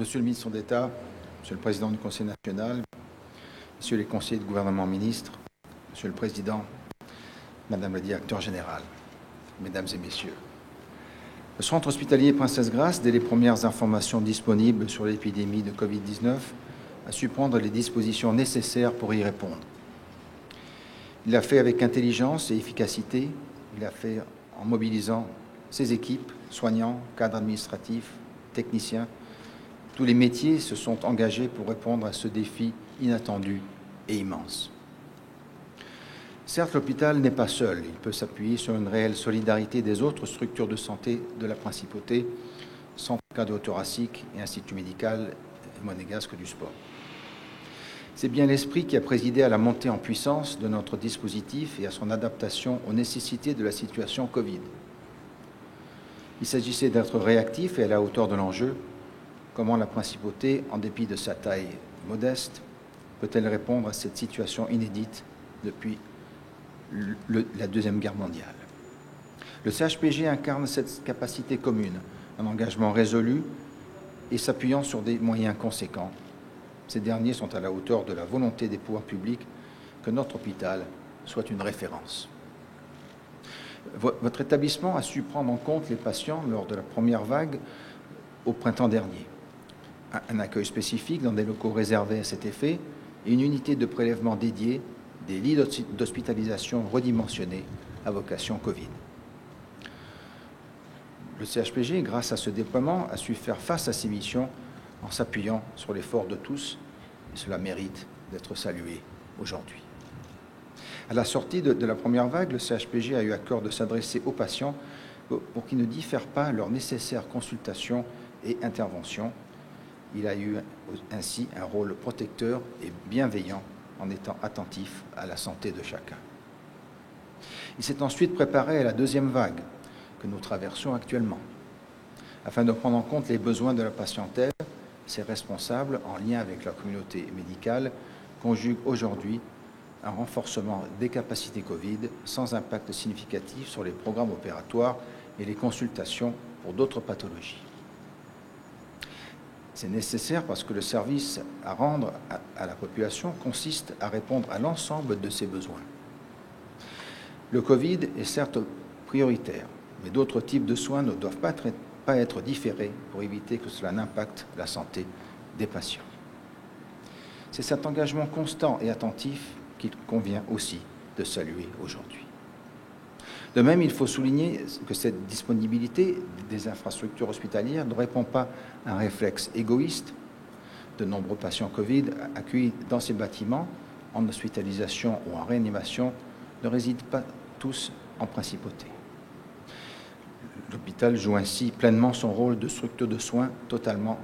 Monsieur le ministre d'État, Monsieur le Président du Conseil national, Messieurs les conseillers de gouvernement ministres, Monsieur le Président, Madame la directeur générale, Mesdames et Messieurs. Le centre hospitalier Princesse Grace, dès les premières informations disponibles sur l'épidémie de Covid-19, a su prendre les dispositions nécessaires pour y répondre. Il l'a fait avec intelligence et efficacité, il l'a fait en mobilisant ses équipes, soignants, cadres administratifs, techniciens. Tous les métiers se sont engagés pour répondre à ce défi inattendu et immense. Certes, l'hôpital n'est pas seul. Il peut s'appuyer sur une réelle solidarité des autres structures de santé de la Principauté, Centre cardio-thoracique et Institut médical monégasque du sport. C'est bien l'esprit qui a présidé à la montée en puissance de notre dispositif et à son adaptation aux nécessités de la situation Covid. Il s'agissait d'être réactif et à la hauteur de l'enjeu. Comment la Principauté, en dépit de sa taille modeste, peut-elle répondre à cette situation inédite depuis la Deuxième Guerre mondiale? Le CHPG incarne cette capacité commune, un engagement résolu et s'appuyant sur des moyens conséquents. Ces derniers sont à la hauteur de la volonté des pouvoirs publics que notre hôpital soit une référence. Votre établissement a su prendre en compte les patients lors de la première vague au printemps dernier. Un accueil spécifique dans des locaux réservés à cet effet et une unité de prélèvement dédiée, des lits d'hospitalisation redimensionnés à vocation Covid. Le CHPG, grâce à ce déploiement, a su faire face à ces missions en s'appuyant sur l'effort de tous, et cela mérite d'être salué aujourd'hui. À la sortie de la première vague, le CHPG a eu à cœur de s'adresser aux patients pour qu'ils ne diffèrent pas leurs nécessaires consultations et interventions. Il a eu ainsi un rôle protecteur et bienveillant en étant attentif à la santé de chacun. Il s'est ensuite préparé à la deuxième vague que nous traversons actuellement. Afin de prendre en compte les besoins de la patientèle, ses responsables, en lien avec la communauté médicale, conjuguent aujourd'hui un renforcement des capacités Covid sans impact significatif sur les programmes opératoires et les consultations pour d'autres pathologies. C'est nécessaire parce que le service à rendre à la population consiste à répondre à l'ensemble de ses besoins. Le Covid est certes prioritaire, mais d'autres types de soins ne doivent pas être différés pour éviter que cela n'impacte la santé des patients. C'est cet engagement constant et attentif qu'il convient aussi de saluer aujourd'hui. De même, il faut souligner que cette disponibilité des infrastructures hospitalières ne répond pas à un réflexe égoïste. De nombreux patients Covid accueillis dans ces bâtiments, en hospitalisation ou en réanimation, ne résident pas tous en Principauté. L'hôpital joue ainsi pleinement son rôle de structure de soins totalement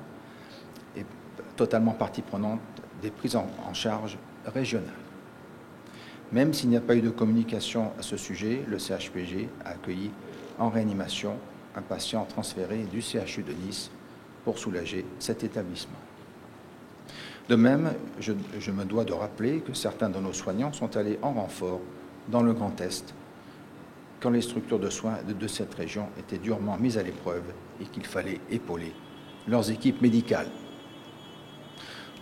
partie prenante des prises en charge régionales. Même s'il n'y a pas eu de communication à ce sujet, le CHPG a accueilli en réanimation un patient transféré du CHU de Nice pour soulager cet établissement. De même, je me dois de rappeler que certains de nos soignants sont allés en renfort dans le Grand Est quand les structures de soins de cette région étaient durement mises à l'épreuve et qu'il fallait épauler leurs équipes médicales.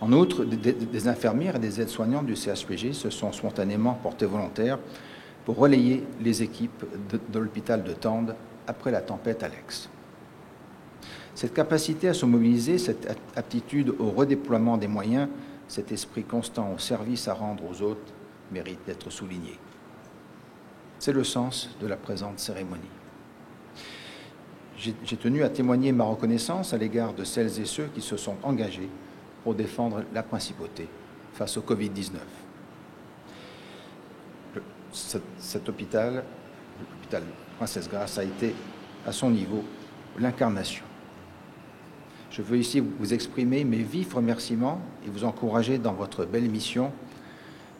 En outre, des infirmières et des aides-soignantes du CHPG se sont spontanément portées volontaires pour relayer les équipes de l'hôpital de Tende après la tempête Alex. Cette capacité à se mobiliser, cette aptitude au redéploiement des moyens, cet esprit constant au service à rendre aux autres mérite d'être souligné. C'est le sens de la présente cérémonie. J'ai tenu à témoigner ma reconnaissance à l'égard de celles et ceux qui se sont engagés pour défendre la Principauté face au Covid-19. Cet hôpital, l'hôpital Princesse Grace, a été à son niveau l'incarnation. Je veux ici vous exprimer mes vifs remerciements et vous encourager dans votre belle mission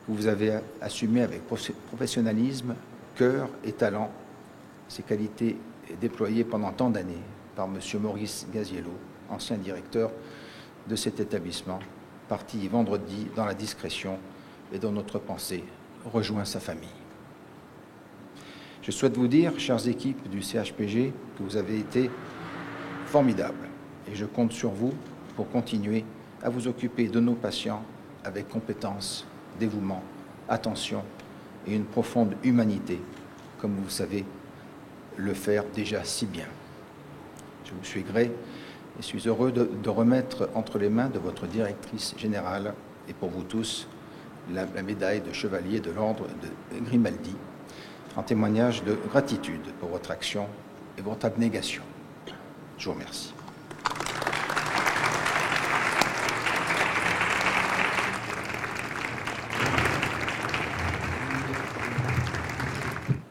que vous avez assumée avec professionnalisme, cœur et talent, ces qualités déployées pendant tant d'années par M. Maurice Gaziello, ancien directeur de cet établissement, parti vendredi dans la discrétion et dont notre pensée rejoint sa famille. Je souhaite vous dire, chères équipes du CHPG, que vous avez été formidables et je compte sur vous pour continuer à vous occuper de nos patients avec compétence, dévouement, attention et une profonde humanité, comme vous savez le faire déjà si bien. Je vous suis gré et suis heureux de remettre entre les mains de votre directrice générale et pour vous tous la médaille de chevalier de l'ordre de Grimaldi, en témoignage de gratitude pour votre action et votre abnégation. Je vous remercie.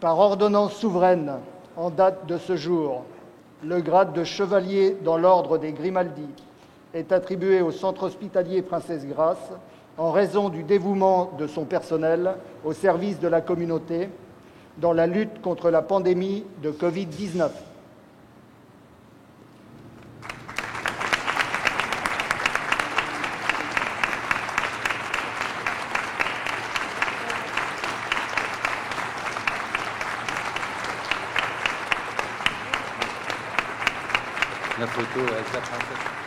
Par ordonnance souveraine, en date de ce jour, le grade de chevalier dans l'ordre des Grimaldi est attribué au Centre hospitalier Princesse Grace en raison du dévouement de son personnel au service de la communauté dans la lutte contre la pandémie de Covid-19. La photo avec la princesse.